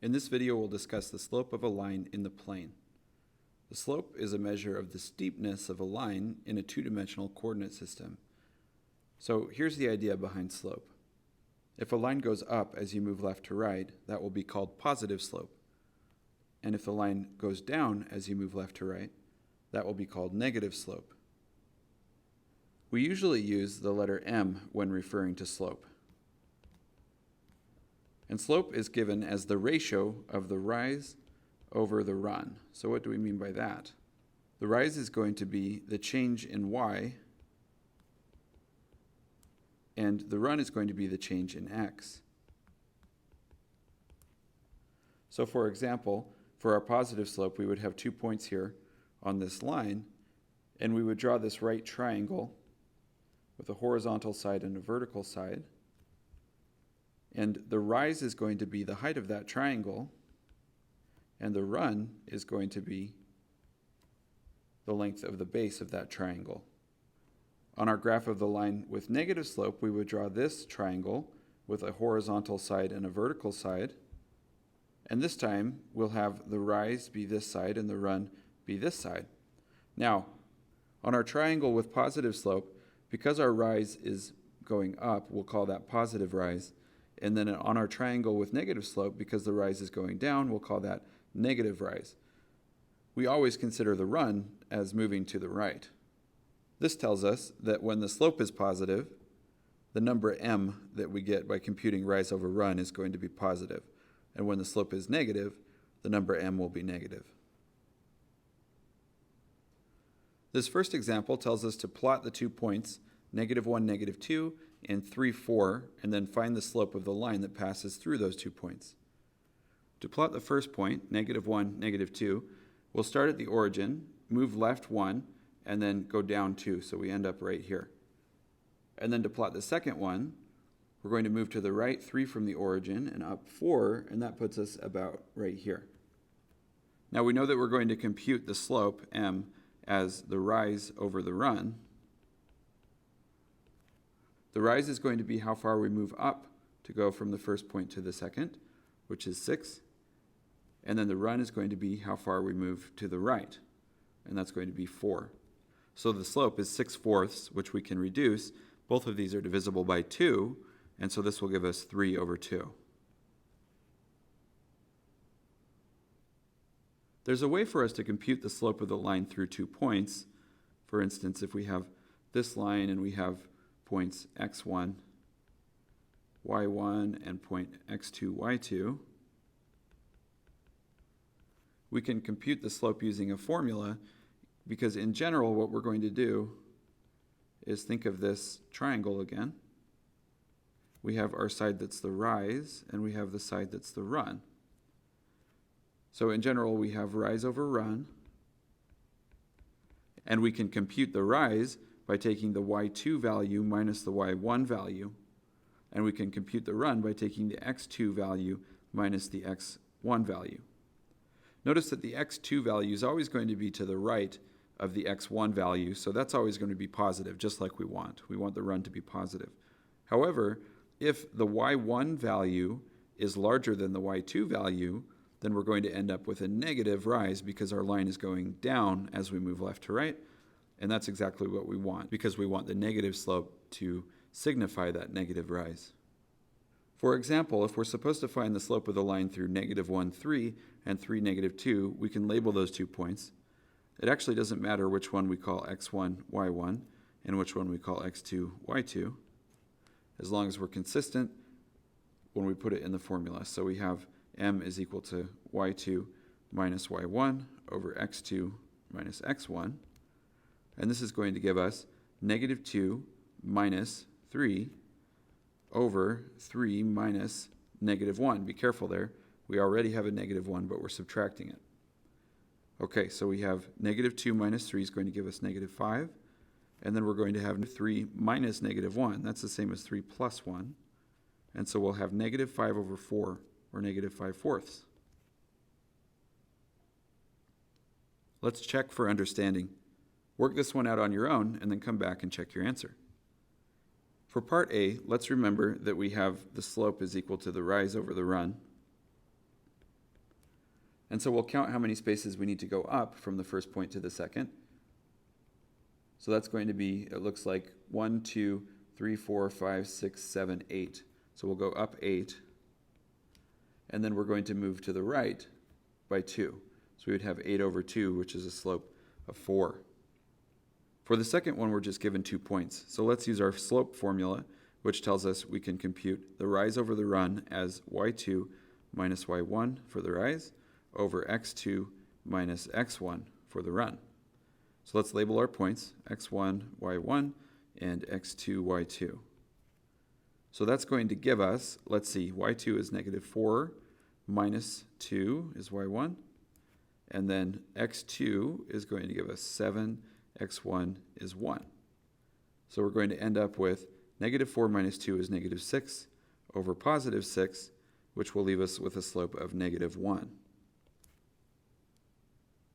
In this video, we'll discuss the slope of a line in the plane. The slope is a measure of the steepness of a line in a two-dimensional coordinate system. So here's the idea behind slope. If a line goes up as you move left to right, that will be called positive slope. And if the line goes down as you move left to right, that will be called negative slope. We usually use the letter m when referring to slope. And slope is given as the ratio of the rise over the run. So what do we mean by that? The rise is going to be the change in y, and the run is going to be the change in x. So for example, for our positive slope, we would have 2 points here on this line, and we would draw this right triangle with a horizontal side and a vertical side. And the rise is going to be the height of that triangle, and the run is going to be the length of the base of that triangle. On our graph of the line with negative slope, we would draw this triangle with a horizontal side and a vertical side. And this time, we'll have the rise be this side and the run be this side. Now, on our triangle with positive slope, because our rise is going up, we'll call that positive rise. And then on our triangle with negative slope, because the rise is going down, we'll call that negative rise. We always consider the run as moving to the right. This tells us that when the slope is positive, the number m that we get by computing rise over run is going to be positive. And when the slope is negative, the number m will be negative. This first example tells us to plot the 2 points, -1, -2, and 3, 4, and then find the slope of the line that passes through those 2 points. To plot the first point, -1, -2, we'll start at the origin, move left 1, and then go down 2, so we end up right here. And then to plot the second one, we're going to move to the right 3 from the origin and up 4, and that puts us about right here. Now we know that we're going to compute the slope, m, as the rise over the run. The rise is going to be how far we move up to go from the first point to the second, which is 6. And then the run is going to be how far we move to the right, and that's going to be 4. So the slope is 6/4, which we can reduce. Both of these are divisible by 2, and so this will give us 3/2. There's a way for us to compute the slope of the line through 2 points. For instance, if we have this line and we have points x1, y1, and point x2, y2, we can compute the slope using a formula, because in general what we're going to do is think of this triangle again. We have our side that's the rise, and we have the side that's the run. So in general we have rise over run, and we can compute the rise by taking the y2 value minus the y1 value, and we can compute the run by taking the x2 value minus the x1 value. Notice that the x2 value is always going to be to the right of the x1 value, so that's always going to be positive, just like we want. We want the run to be positive. However, if the y1 value is larger than the y2 value, then we're going to end up with a negative rise because our line is going down as we move left to right, and that's exactly what we want, because we want the negative slope to signify that negative rise. For example, if we're supposed to find the slope of the line through -1, 3, and 3, -2, we can label those 2 points. It actually doesn't matter which one we call x1, y1, and which one we call x2, y2, as long as we're consistent when we put it in the formula. So we have m is equal to y2 minus y1 over x2 minus x1, and this is going to give us -2 minus 3 over 3 minus -1. Be careful there. We already have a -1, but we're subtracting it. Okay, so we have -2 minus 3 is going to give us -5, and then we're going to have 3 minus -1. That's the same as 3 plus 1, and so we'll have -5 over 4, or -5/4. Let's check for understanding. Work this one out on your own, and then come back and check your answer. For part A, let's remember that we have the slope is equal to the rise over the run. And so we'll count how many spaces we need to go up from the first point to the second. So that's going to be, it looks like 1, 2, 3, 4, 5, 6, 7, 8. So we'll go up 8. And then we're going to move to the right by 2. So we would have 8 over 2, which is a slope of 4. For the second one, we're just given 2 points. So let's use our slope formula, which tells us we can compute the rise over the run as y2 minus y1 for the rise over x2 minus x1 for the run. So let's label our points, x1, y1, and x2, y2. So that's going to give us, let's see, y2 is negative 4 minus 2 is y1. And then x2 is going to give us 7, x1 is 1. So we're going to end up with negative 4 minus 2 is negative 6 over positive 6, which will leave us with a slope of negative 1.